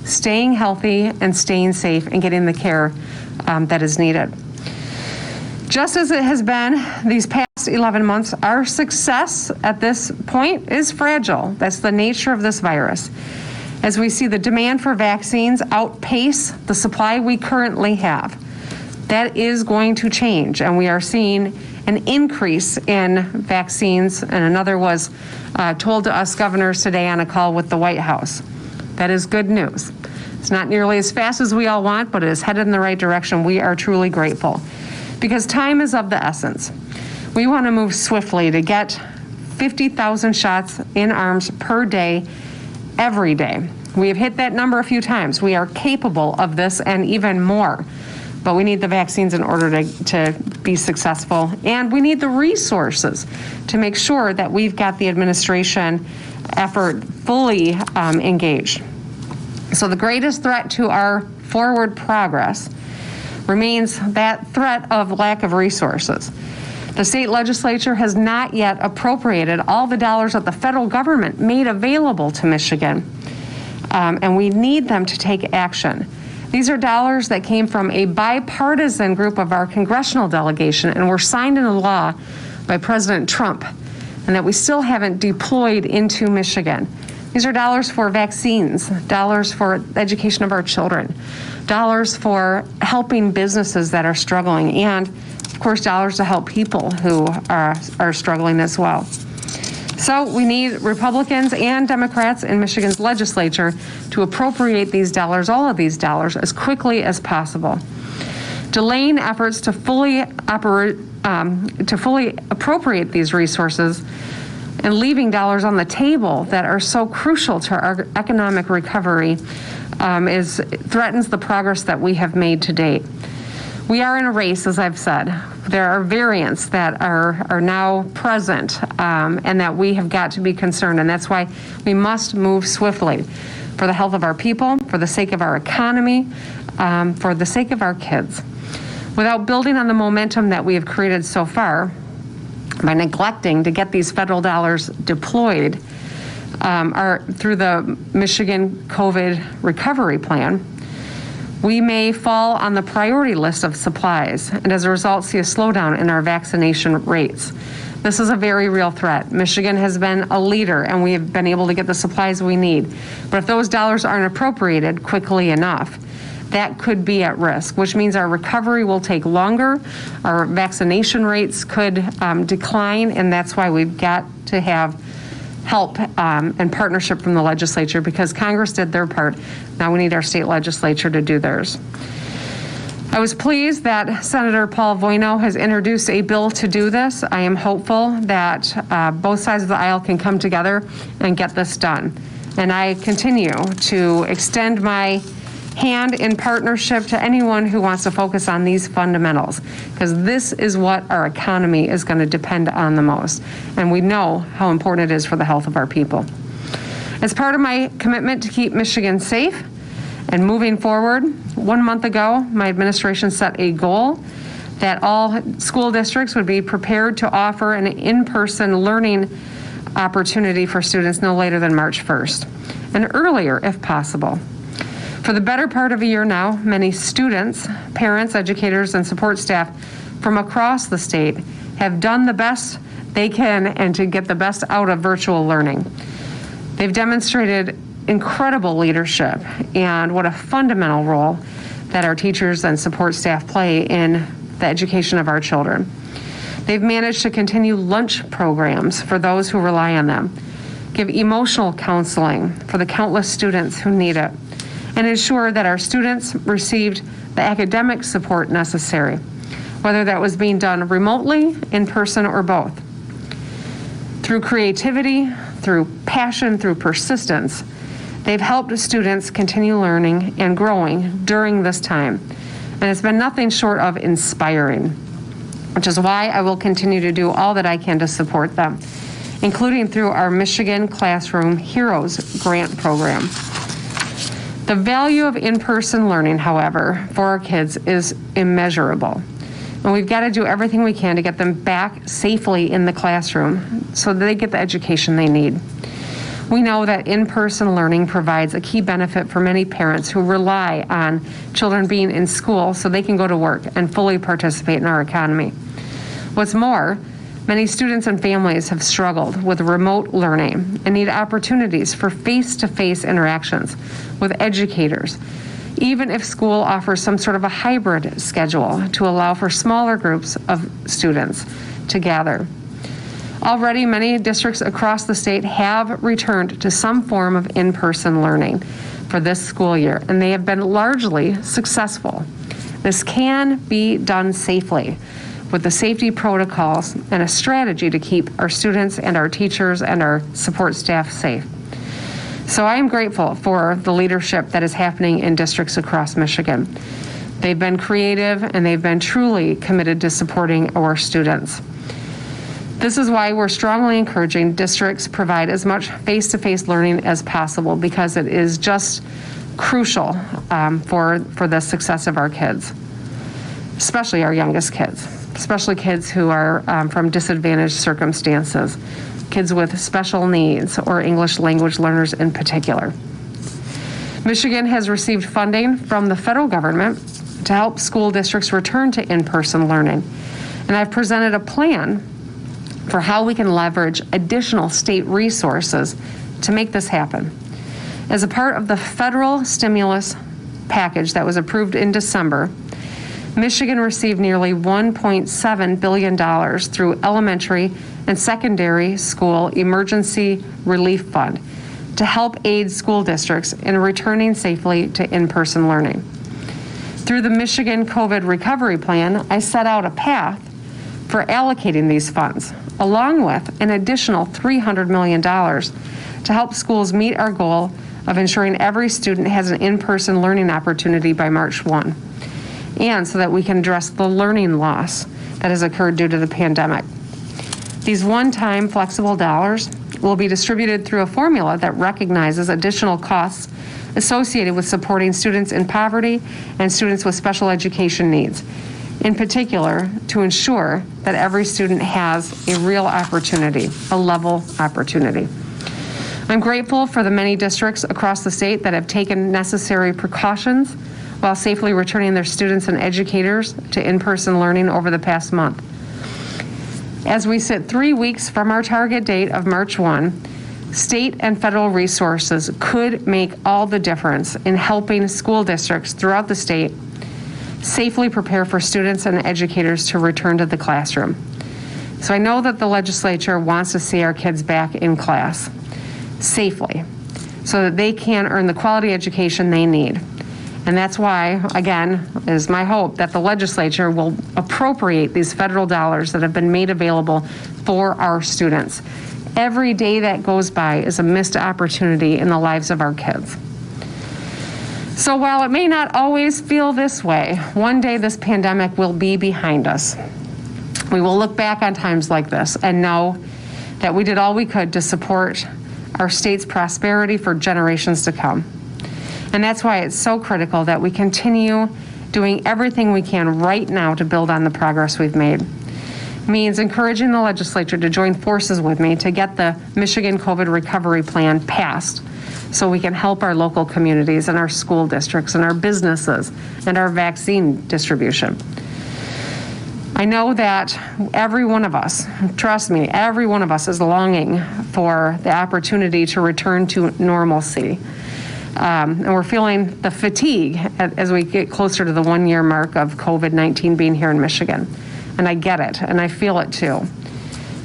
staying healthy and staying safe and getting the care that is needed. Just as it has been these past 11 months, our success at this point is fragile. That's the nature of this virus. As we see the demand for vaccines outpace the supply we currently have, that is going to change, and we are seeing an increase in vaccines, and another was told to us governors today on a call with the White House. That is good news. It's not nearly as fast as we all want, but it is headed in the right direction. We are truly grateful because time is of the essence. We want to move swiftly to get 50,000 shots in arms per day, every day. We have hit that number a few times. We are capable of this and even more, but we need the vaccines in order to be successful, and we need the resources to make sure that we've got the administration effort fully engaged. So the greatest threat to our forward progress remains that threat of lack of resources. The state legislature has not yet appropriated all the dollars that the federal government made available to Michigan, and we need them to take action. These are dollars that came from a bipartisan group of our congressional delegation and were signed into law by President Trump, and that we still haven't deployed into Michigan. These are dollars for vaccines, dollars for education of our children, dollars for helping businesses that are struggling, and of course dollars to help people who are struggling as well. So we need Republicans and Democrats in Michigan's legislature to appropriate these dollars, all of these dollars, as quickly as possible. Delaying efforts to fully appropriate these resources and leaving dollars on the table that are so crucial to our economic recovery threatens the progress that we have made to date. We are in a race, as I've said. There are variants that are now present and that we have got to be concerned, and that's why we must move swiftly for the health of our people, for the sake of our economy, for the sake of our kids. Without building on the momentum that we have created so far, by neglecting to get these federal dollars deployed through the Michigan COVID recovery plan, we may fall on the priority list of supplies, and as a result see a slowdown in our vaccination rates. This is a very real threat. Michigan has been a leader and we have been able to get the supplies we need. But if those dollars aren't appropriated quickly enough, that could be at risk, which means our recovery will take longer, our vaccination rates could decline, and that's why we've got to have help and partnership from the legislature, because Congress did their part. Now we need our state legislature to do theirs. I was pleased that Senator Paul Voino has introduced a bill to do this. I am hopeful that both sides of the aisle can come together and get this done. And I continue to extend my hand in partnership to anyone who wants to focus on these fundamentals, because this is what our economy is going to depend on the most. And we know how important it is for the health of our people. As part of my commitment to keep Michigan safe and moving forward, 1 month ago, my administration set a goal that all school districts would be prepared to offer an in-person learning opportunity for students no later than March 1st, and earlier if possible. For the better part of a year now, many students, parents, educators, and support staff from across the state have done the best they can and to get the best out of virtual learning. They've demonstrated incredible leadership and what a fundamental role that our teachers and support staff play in the education of our children. They've managed to continue lunch programs for those who rely on them, give emotional counseling for the countless students who need it, and ensure that our students received the academic support necessary, whether that was being done remotely, in person, or both. Through creativity, through passion, through persistence, they've helped students continue learning and growing during this time. And it's been nothing short of inspiring, which is why I will continue to do all that I can to support them, including through our Michigan Classroom Heroes Grant Program. The value of in-person learning, however, for our kids is immeasurable. And we've got to do everything we can to get them back safely in the classroom so that they get the education they need. We know that in-person learning provides a key benefit for many parents who rely on children being in school so they can go to work and fully participate in our economy. What's more, many students and families have struggled with remote learning and need opportunities for face-to-face interactions with educators, even if school offers some sort of a hybrid schedule to allow for smaller groups of students to gather. Already, many districts across the state have returned to some form of in-person learning for this school year, and they have been largely successful. This can be done safely with the safety protocols and a strategy to keep our students and our teachers and our support staff safe. So I am grateful for the leadership that is happening in districts across Michigan. They've been creative and they've been truly committed to supporting our students. This is why we're strongly encouraging districts provide as much face-to-face learning as possible, because it is just crucial for the success of our kids, especially our youngest kids, especially kids who are from disadvantaged circumstances, kids with special needs or English language learners in particular. Michigan has received funding from the federal government to help school districts return to in-person learning, and I've presented a plan for how we can leverage additional state resources to make this happen. As a part of the federal stimulus package that was approved in December, Michigan received nearly $1.7 billion through elementary and secondary school emergency relief fund to help aid school districts in returning safely to in-person learning. Through the Michigan COVID recovery plan, I set out a path for allocating these funds, along with an additional $300 million to help schools meet our goal of ensuring every student has an in-person learning opportunity by March 1, and so that we can address the learning loss that has occurred due to the pandemic. These one-time flexible dollars will be distributed through a formula that recognizes additional costs associated with supporting students in poverty and students with special education needs, in particular to ensure that every student has a real opportunity, a level opportunity. I'm grateful for the many districts across the state that have taken necessary precautions while safely returning their students and educators to in-person learning over the past month. As we sit 3 weeks from our target date of March 1, state and federal resources could make all the difference in helping school districts throughout the state safely prepare for students and educators to return to the classroom. So I know that the legislature wants to see our kids back in class safely so that they can earn the quality education they need. And that's why, again, is my hope that the legislature will appropriate these federal dollars that have been made available for our students. Every day that goes by is a missed opportunity in the lives of our kids. So while it may not always feel this way, one day this pandemic will be behind us. We will look back on times like this and know that we did all we could to support our state's prosperity for generations to come. And that's why it's so critical that we continue doing everything we can right now to build on the progress we've made. It means encouraging the legislature to join forces with me to get the Michigan COVID recovery plan passed so we can help our local communities and our school districts and our businesses and our vaccine distribution. I know that every one of us, trust me, every one of us is longing for the opportunity to return to normalcy. And we're feeling the fatigue as we get closer to the 1-year mark of COVID-19 being here in Michigan. And I get it, and I feel it too.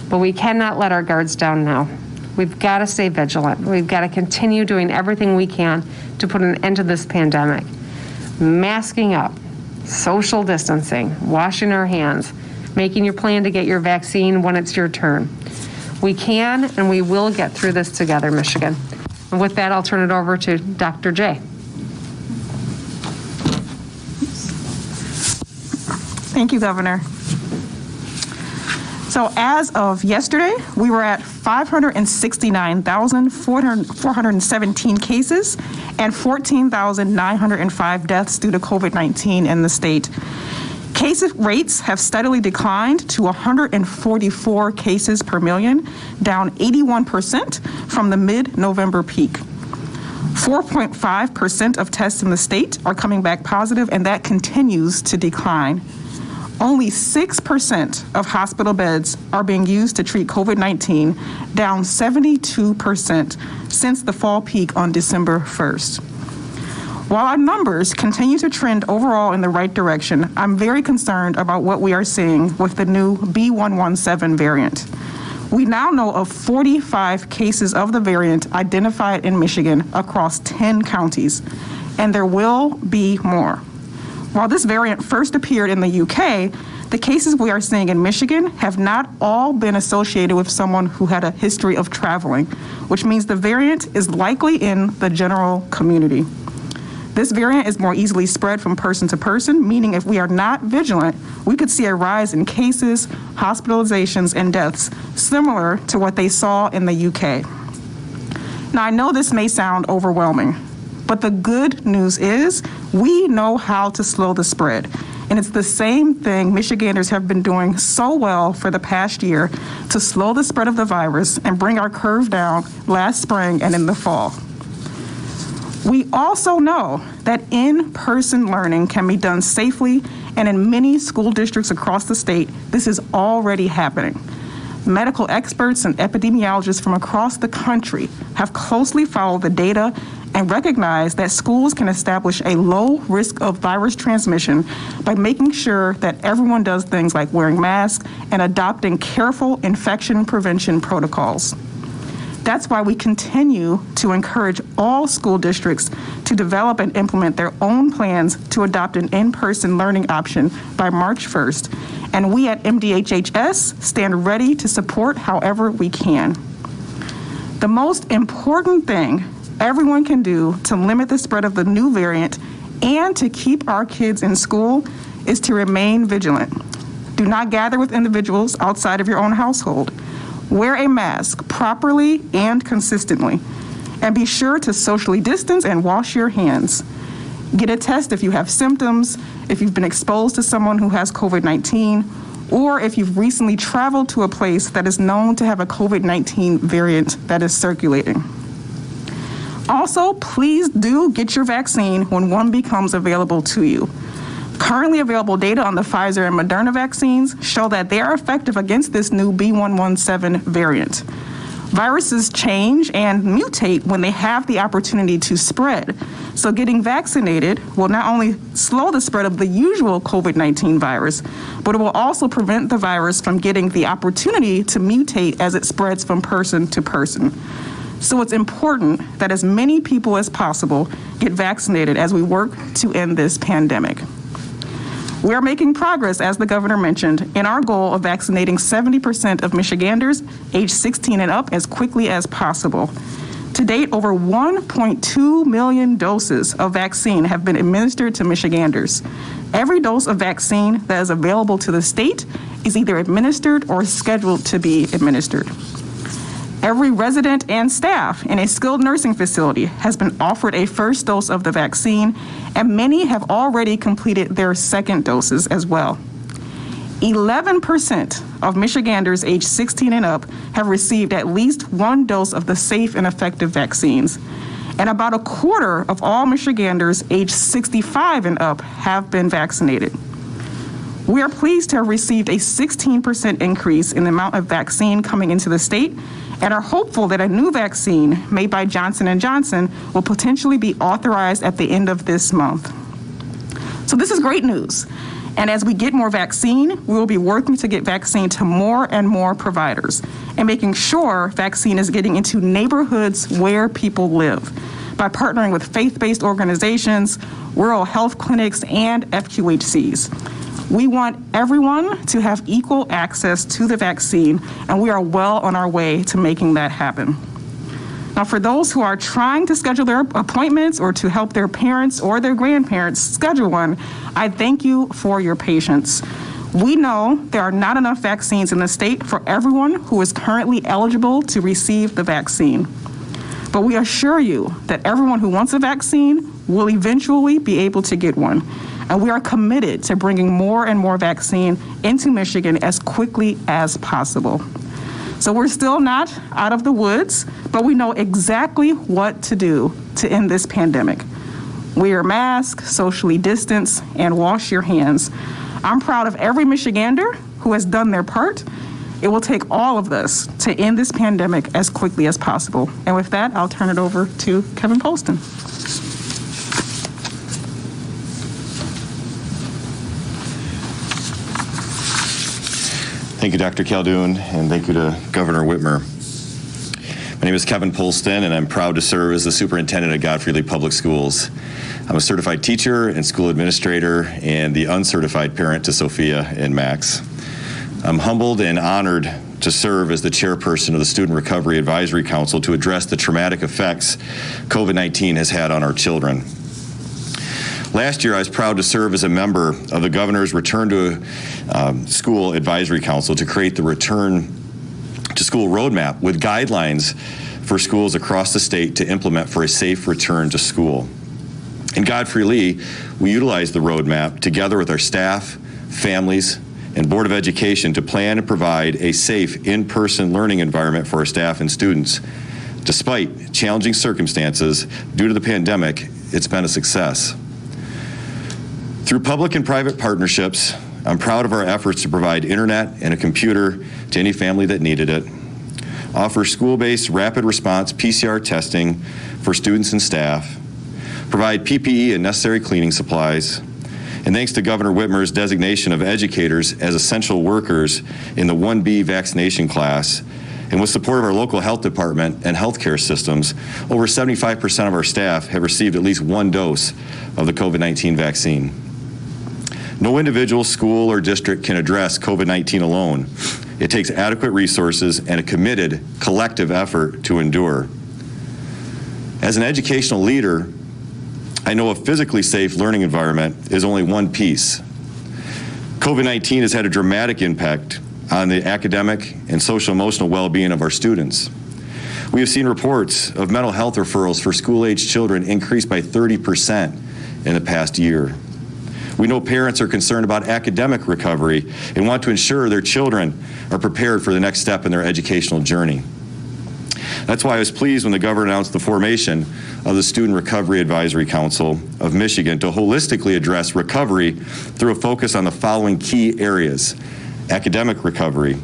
But we cannot let our guards down now. We've got to stay vigilant. We've got to continue doing everything we can to put an end to this pandemic. Masking up, social distancing, washing our hands, making your plan to get your vaccine when it's your turn. We can and we will get through this together, Michigan. And with that, I'll turn it over to Dr. J. Thank you, Governor. So as of yesterday, we were at 569,417 cases and 14,905 deaths due to COVID-19 in the state. Case rates have steadily declined to 144 cases per million, down 81% from the mid-November peak. 4.5% of tests in the state are coming back positive, and that continues to decline. Only 6% of hospital beds are being used to treat COVID-19, down 72% since the fall peak on December 1st. While our numbers continue to trend overall in the right direction, I'm very concerned about what we are seeing with the new B.1.1.7 variant. We now know of 45 cases of the variant identified in Michigan across 10 counties, and there will be more. While this variant first appeared in the UK, the cases we are seeing in Michigan have not all been associated with someone who had a history of traveling, which means the variant is likely in the general community. This variant is more easily spread from person to person, meaning if we are not vigilant, we could see a rise in cases, hospitalizations, and deaths similar to what they saw in the UK. Now, I know this may sound overwhelming, but the good news is we know how to slow the spread. And it's the same thing Michiganders have been doing so well for the past year to slow the spread of the virus and bring our curve down last spring and in the fall. We also know that in-person learning can be done safely, and in many school districts across the state, this is already happening. Medical experts and epidemiologists from across the country have closely followed the data and recognize that schools can establish a low risk of virus transmission by making sure that everyone does things like wearing masks and adopting careful infection prevention protocols. That's why we continue to encourage all school districts to develop and implement their own plans to adopt an in-person learning option by March 1st. And we at MDHHS stand ready to support however we can. The most important thing everyone can do to limit the spread of the new variant and to keep our kids in school is to remain vigilant. Do not gather with individuals outside of your own household. Wear a mask properly and consistently, and be sure to socially distance and wash your hands. Get a test if you have symptoms, if you've been exposed to someone who has COVID-19, or if you've recently traveled to a place that is known to have a COVID-19 variant that is circulating. Also, please do get your vaccine when one becomes available to you. Currently available data on the Pfizer and Moderna vaccines show that they are effective against this new B.1.1.7 variant. Viruses change and mutate when they have the opportunity to spread. So getting vaccinated will not only slow the spread of the usual COVID-19 virus, but it will also prevent the virus from getting the opportunity to mutate as it spreads from person to person. So it's important that as many people as possible get vaccinated as we work to end this pandemic. We are making progress, as the governor mentioned, in our goal of vaccinating 70% of Michiganders age 16 and up as quickly as possible. To date, over 1.2 million doses of vaccine have been administered to Michiganders. Every dose of vaccine that is available to the state is either administered or scheduled to be administered. Every resident and staff in a skilled nursing facility has been offered a first dose of the vaccine, and many have already completed their second doses as well. 11% of Michiganders age 16 and up have received at least one dose of the safe and effective vaccines, and about a quarter of all Michiganders age 65 and up have been vaccinated. We are pleased to have received a 16% increase in the amount of vaccine coming into the state, and are hopeful that a new vaccine made by Johnson & Johnson will potentially be authorized at the end of this month. So this is great news. And as we get more vaccine, we will be working to get vaccine to more and more providers and making sure vaccine is getting into neighborhoods where people live by partnering with faith-based organizations, rural health clinics, and FQHCs. We want everyone to have equal access to the vaccine, and we are well on our way to making that happen. Now, for those who are trying to schedule their appointments or to help their parents or their grandparents schedule one, I thank you for your patience. We know there are not enough vaccines in the state for everyone who is currently eligible to receive the vaccine. But we assure you that everyone who wants a vaccine will eventually be able to get one. And we are committed to bringing more and more vaccine into Michigan as quickly as possible. So we're still not out of the woods, but we know exactly what to do to end this pandemic. Wear masks, socially distance, and wash your hands. I'm proud of every Michigander who has done their part. It will take all of us to end this pandemic as quickly as possible. And with that, I'll turn it over to Kevin Polston. Thank you, Dr. Caldoun, and thank you to Governor Whitmer. My name is Kevin Polston, and I'm proud to serve as the superintendent at Godfrey Public Schools. I'm a certified teacher and school administrator and the uncertified parent to Sophia and Max. I'm humbled and honored to serve as the chairperson of the Student Recovery Advisory Council to address the traumatic effects COVID-19 has had on our children. Last year, I was proud to serve as a member of the Governor's Return to School Advisory Council to create the Return to School Roadmap with guidelines for schools across the state to implement for a safe return to school. In Godfrey-Lee, we utilized the roadmap together with our staff, families, and Board of Education to plan and provide a safe in-person learning environment for our staff and students. Despite challenging circumstances due to the pandemic, it's been a success. Through public and private partnerships, I'm proud of our efforts to provide internet and a computer to any family that needed it, offer school-based rapid response PCR testing for students and staff, provide PPE and necessary cleaning supplies, and thanks to Governor Whitmer's designation of educators as essential workers in the 1B vaccination class, and with support of our local health department and healthcare systems, over 75% of our staff have received at least one dose of the COVID-19 vaccine. No individual, school, or district can address COVID-19 alone. It takes adequate resources and a committed collective effort to endure. As an educational leader, I know a physically safe learning environment is only one piece. COVID-19 has had a dramatic impact on the academic and social emotional well-being of our students. We have seen reports of mental health referrals for school-aged children increase by 30% in the past year. We know parents are concerned about academic recovery and want to ensure their children are prepared for the next step in their educational journey. That's why I was pleased when the governor announced the formation of the Student Recovery Advisory Council of Michigan to holistically address recovery through a focus on the following key areas: academic recovery,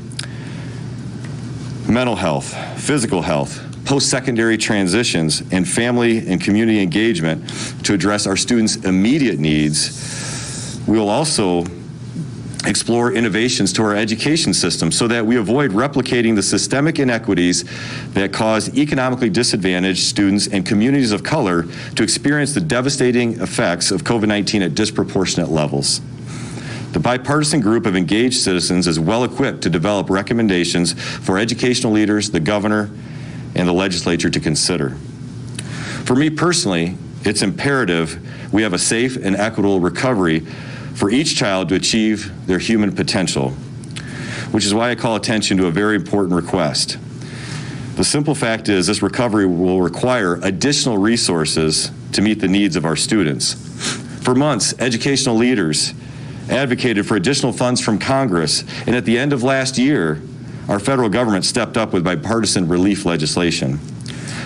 mental health, physical health, post-secondary transitions, and family and community engagement to address our students' immediate needs. We will also explore innovations to our education system so that we avoid replicating the systemic inequities that cause economically disadvantaged students and communities of color to experience the devastating effects of COVID-19 at disproportionate levels. The bipartisan group of engaged citizens is well equipped to develop recommendations for educational leaders, the governor, and the legislature to consider. For me personally, it's imperative we have a safe and equitable recovery for each child to achieve their human potential, which is why I call attention to a very important request. The simple fact is this recovery will require additional resources to meet the needs of our students. For months, educational leaders advocated for additional funds from Congress, and at the end of last year, our federal government stepped up with bipartisan relief legislation.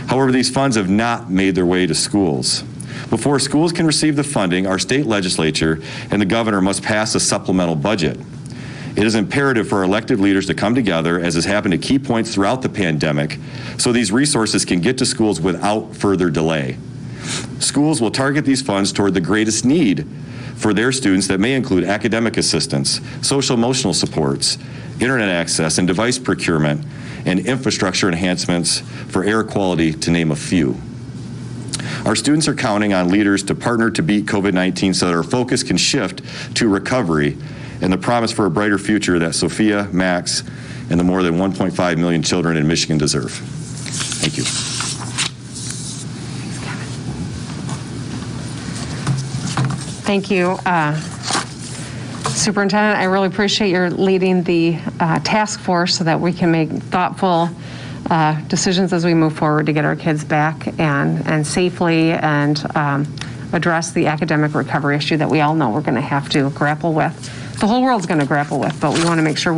However, these funds have not made their way to schools. Before schools can receive the funding, our state legislature and the governor must pass a supplemental budget. It is imperative for our elected leaders to come together, as has happened at key points throughout the pandemic, so these resources can get to schools without further delay. Schools will target these funds toward the greatest need for their students that may include academic assistance, social emotional supports, internet access and device procurement, and infrastructure enhancements for air quality, to name a few. Our students are counting on leaders to partner to beat COVID-19 so that our focus can shift to recovery and the promise for a brighter future that Sophia, Max, and the more than 1.5 million children in Michigan deserve. Thank you. Thank you, Superintendent. I really appreciate your leading the task force so that we can make thoughtful decisions as we move forward to get our kids back and safely and address the academic recovery issue that we all know we're going to have to grapple with. The whole world's going to grapple with, but we want to make sure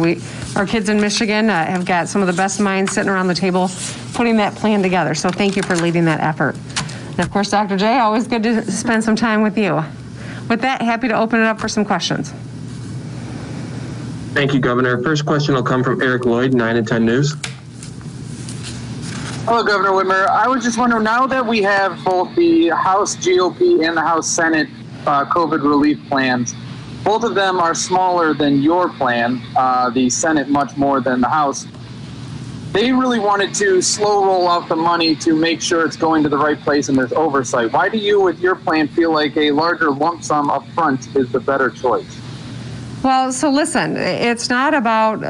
our kids in Michigan have got some of the best minds sitting around the table putting that plan together. So thank you for leading that effort. And of course, Dr. J, always good to spend some time with you. With that, happy to open it up for some questions. Thank you, Governor. First question will come from Eric Lloyd, 9 and 10 News. Hello, Governor Whitmer. I was just wondering, now that we have both the House GOP and the House Senate COVID relief plans, both of them are smaller than your plan, the Senate much more than the House. They really wanted to slow roll out the money to make sure it's going to the right place and there's oversight. Why do you, with your plan, feel like a larger lump sum up front is the better choice? Well, so listen, it's not about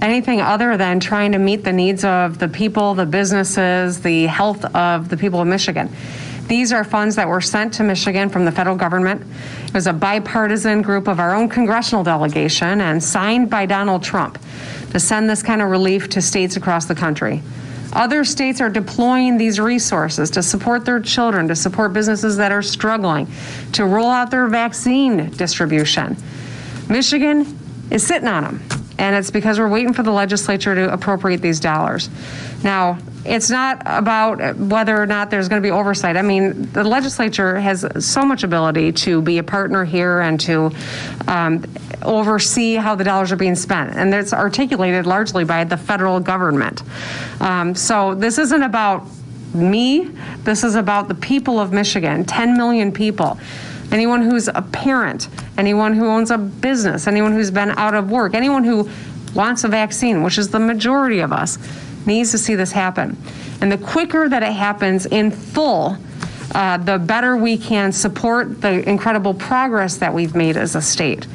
anything other than trying to meet the needs of the people, the businesses, the health of the people of Michigan. These are funds that were sent to Michigan from the federal government. It was a bipartisan group of our own congressional delegation and signed by Donald Trump to send this kind of relief to states across the country. Other states are deploying these resources to support their children, to support businesses that are struggling, to roll out their vaccine distribution. Michigan is sitting on them, and it's because we're waiting for the legislature to appropriate these dollars. Now, it's not about whether or not there's going to be oversight. I mean, the legislature has so much ability to be a partner here and to oversee how the dollars are being spent, and it's articulated largely by the federal government. So this isn't about me. This is about the people of Michigan, 10 million people. Anyone who's a parent, anyone who owns a business, anyone who's been out of work, anyone who wants a vaccine, which is the majority of us, needs to see this happen. And the quicker that it happens in full, the better we can support the incredible progress that we've made as a state.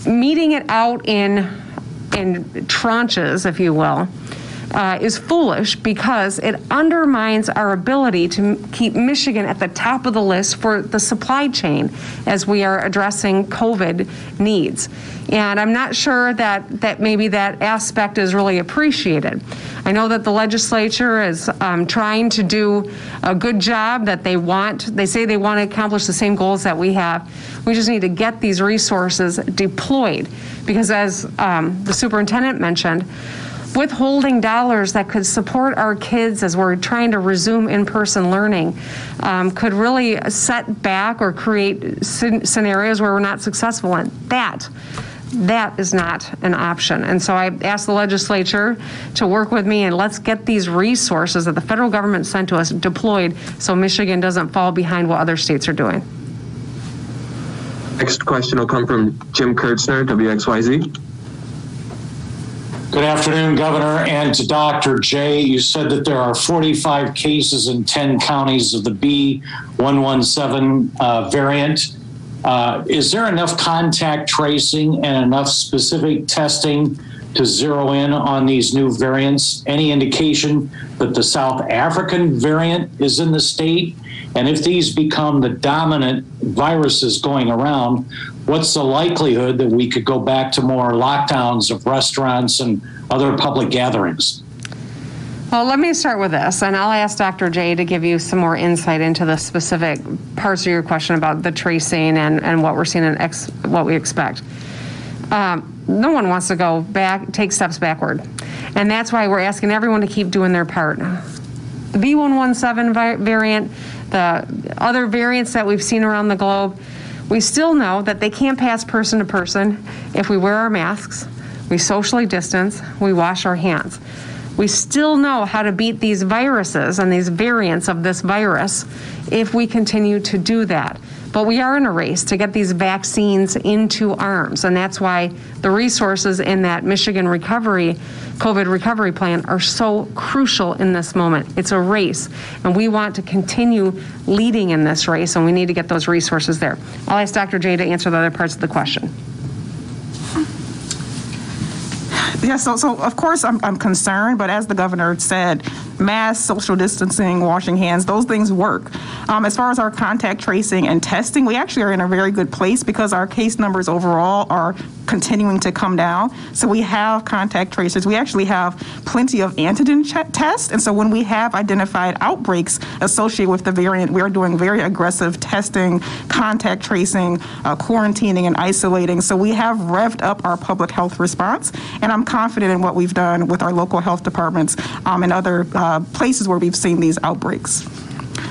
Meeting it out in tranches, if you will, is foolish because it undermines our ability to keep Michigan at the top of the list for the supply chain as we are addressing COVID needs. And I'm not sure that maybe that aspect is really appreciated. I know that the legislature is trying to do a good job, that they say they want to accomplish the same goals that we have. We just need to get these resources deployed because, as the superintendent mentioned, withholding dollars that could support our kids as we're trying to resume in-person learning could really set back or create scenarios where we're not successful, and that is not an option. And so I asked the legislature to work with me, and let's get these resources that the federal government sent to us deployed so Michigan doesn't fall behind what other states are doing. Next question will come from Jim Kurtzner, WXYZ. Good afternoon, Governor, and to Dr. J. You said that there are 45 cases in 10 counties of the B117 variant. Is there enough contact tracing and enough specific testing to zero in on these new variants? Any indication that the South African variant is in the state? And if these become the dominant viruses going around, what's the likelihood that we could go back to more lockdowns of restaurants and other public gatherings? Well, let me start with this, and I'll ask Dr. J to give you some more insight into the specific parts of your question about the tracing and what we're seeing and what we expect. No one wants to go back, take steps backward, and that's why we're asking everyone to keep doing their part. The B117 variant, the other variants that we've seen around the globe, we still know that they can't pass person to person if we wear our masks, we socially distance, we wash our hands. We still know how to beat these viruses and these variants of this virus if we continue to do that. But we are in a race to get these vaccines into arms, and that's why the resources in that Michigan COVID recovery plan are so crucial in this moment. It's a race, and we want to continue leading in this race, and we need to get those resources there. I'll ask Dr. J to answer the other parts of the question. Yeah, so of course I'm concerned, but as the governor said, masks, social distancing, washing hands, those things work. As far as our contact tracing and testing, we actually are in a very good place because our case numbers overall are continuing to come down. So we have contact tracers. We actually have plenty of antigen tests. And so when we have identified outbreaks associated with the variant, we are doing very aggressive testing, contact tracing, quarantining, and isolating. So we have revved up our public health response. And I'm confident in what we've done with our local health departments and other places where we've seen these outbreaks.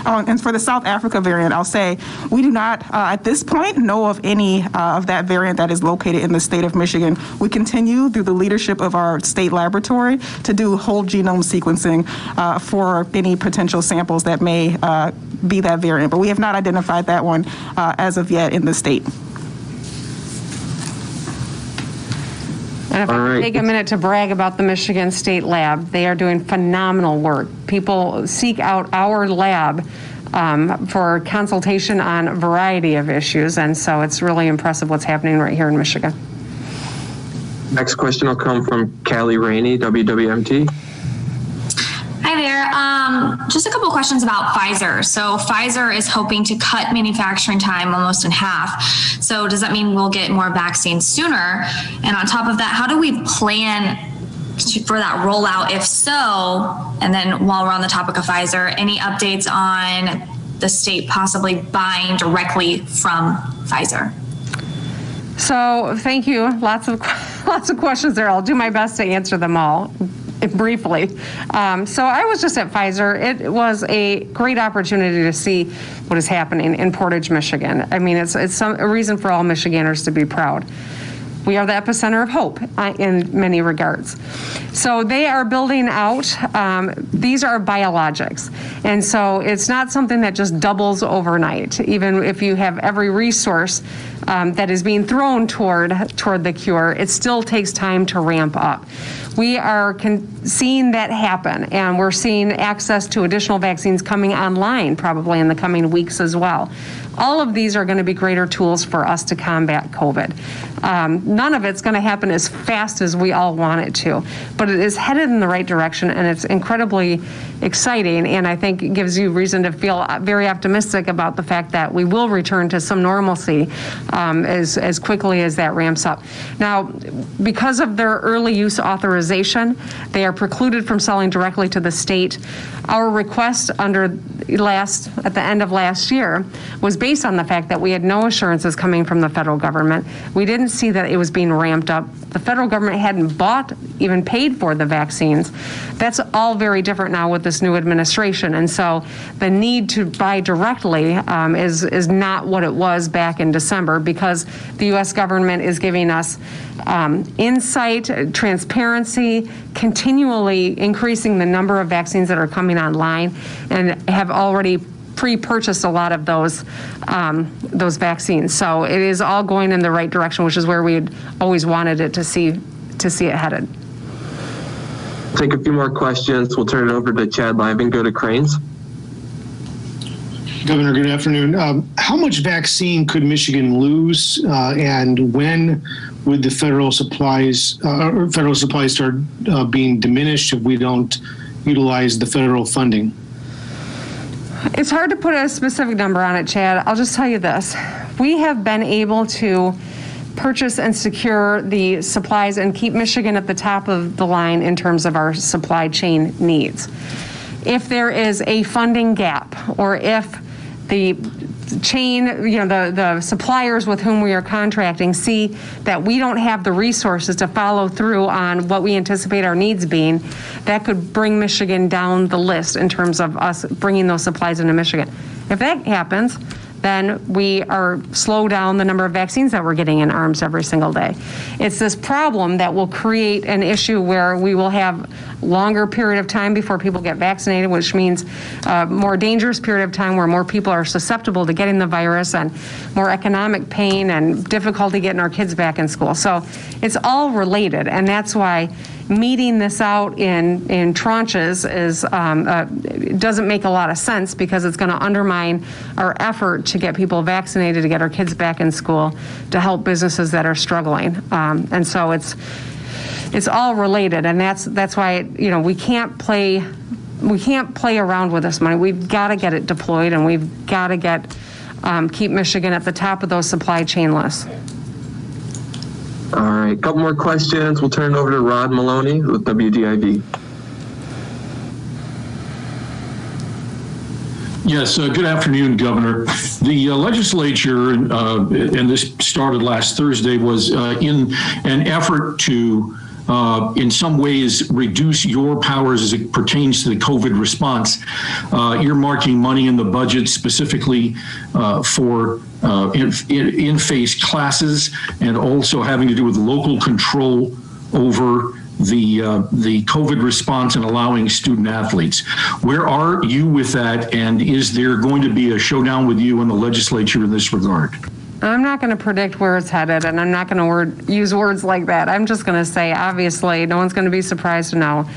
And for the South Africa variant, I'll say we do not, at this point, know of any of that variant that is located in the state of Michigan. We continue through the leadership of our state laboratory to do whole genome sequencing for any potential samples that may be that variant. But we have not identified that one as of yet in the state. And if I can take a minute to brag about the Michigan State Lab, they are doing phenomenal work. People seek out our lab for consultation on a variety of issues, and so it's really impressive what's happening right here in Michigan. Next question will come from Callie Rainey, WWMT. Hi there. Just a couple of questions about Pfizer. So Pfizer is hoping to cut manufacturing time almost in half. So does that mean we'll get more vaccines sooner? And on top of that, how do we plan for that rollout if so? And then while we're on the topic of Pfizer, any updates on the state possibly buying directly from Pfizer? So thank you. Lots of questions there. I'll do my best to answer them all briefly. So I was just at Pfizer. It was a great opportunity to see what is happening in Portage, Michigan. I mean, it's a reason for all Michiganders to be proud. We are the epicenter of hope in many regards. So they are building out, these are biologics. And so it's not something that just doubles overnight. Even if you have every resource that is being thrown toward the cure, it still takes time to ramp up. We are seeing that happen, and we're seeing access to additional vaccines coming online probably in the coming weeks as well. All of these are going to be greater tools for us to combat COVID. None of it's going to happen as fast as we all want it to, but it is headed in the right direction, and it's incredibly exciting, and I think it gives you reason to feel very optimistic about the fact that we will return to some normalcy as quickly as that ramps up. Now, because of their early use authorization, they are precluded from selling directly to the state. Our request at the end of last year was based on the fact that we had no assurances coming from the federal government. We didn't see that it was being ramped up. The federal government hadn't even paid for the vaccines. That's all very different now with this new administration. And so the need to buy directly is not what it was back in December, because the U.S. government is giving us insight, transparency, continually increasing the number of vaccines that are coming online, and have already pre-purchased a lot of those vaccines. So it is all going in the right direction, which is where we had always wanted it to see it headed. Take a few more questions. We'll turn it over to Chad Live and go to Cranes. Governor, good afternoon. How much vaccine could Michigan lose, and when would the federal supplies start being diminished if we don't utilize the federal funding? It's hard to put a specific number on it, Chad. I'll just tell you this. We have been able to purchase and secure the supplies and keep Michigan at the top of the line in terms of our supply chain needs. If there is a funding gap, or if the chain, the suppliers with whom we are contracting see that we don't have the resources to follow through on what we anticipate our needs being, that could bring Michigan down the list in terms of us bringing those supplies into Michigan. If that happens, then we are slow down the number of vaccines that we're getting in arms every single day. It's this problem that will create an issue where we will have longer period of time before people get vaccinated, which means more dangerous period of time where more people are susceptible to getting the virus, and more economic pain and difficulty getting our kids back in school. So it's all related, and that's why meeting this out in tranches doesn't make a lot of sense, because it's going to undermine our effort to get people vaccinated, to get our kids back in school, to help businesses that are struggling. And so it's all related, and that's why we can't play play around with this money. We've got to get it deployed, and we've got to keep Michigan at the top of those supply chain lists. All right, a couple more questions. We'll turn it over to Rod Maloney with WDIV. Yes, good afternoon, Governor. The legislature, and this started last Thursday, was in an effort to, in some ways, reduce your powers as it pertains to the COVID response, earmarking money in the budget specifically for in-face classes, and also having to do with local control over the COVID response and allowing student athletes. Where are you with that, and is there going to be a showdown with you and the legislature in this regard? I'm not going to predict where it's headed, and I'm not going to use words like that. I'm just going to say, obviously, no one's going to be surprised to know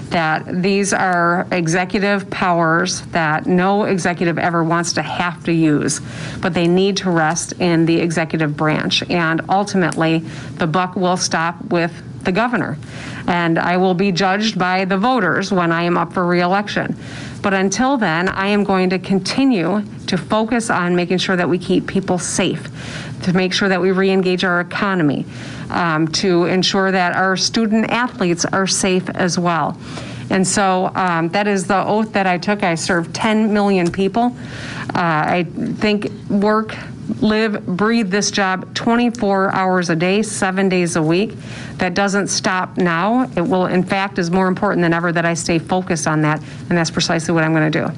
that these are executive powers that no executive ever wants to have to use, but they need to rest in the executive branch. And ultimately, the buck will stop with the governor, and I will be judged by the voters when I am up for re-election. But until then, I am going to continue to focus on making sure that we keep people safe, to make sure that we re-engage our economy, to ensure that our student athletes are safe as well. And so that is the oath that I took. I served 10 million people. I think, work, live, breathe this job 24 hours a day, 7 days a week. That doesn't stop now. It will, in fact, is more important than ever that I stay focused on that, and that's precisely what I'm going to do.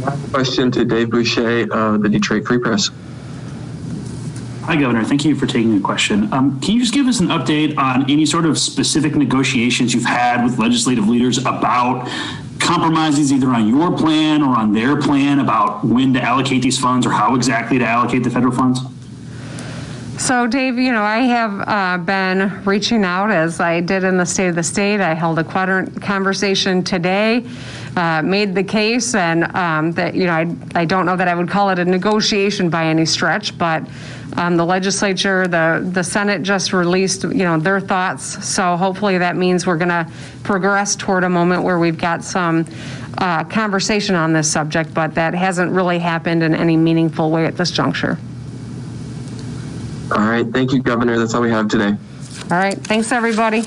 Last question to Dave Boucher of the Detroit Free Press. Hi, Governor. Thank you for taking the question. Can you just give us an update on any sort of specific negotiations you've had with legislative leaders about compromises either on your plan or on their plan about when to allocate these funds or how exactly to allocate the federal funds? So, Dave, I have been reaching out as I did in the State of the State. I held a quadrant conversation today, made the case, and that, I don't know that I would call it a negotiation by any stretch, but the legislature, the Senate just released, their thoughts. So hopefully that means we're going to progress toward a moment where we've got some conversation on this subject, but that hasn't really happened in any meaningful way at this juncture. All right. Thank you, Governor. That's all we have today. All right. Thanks, everybody.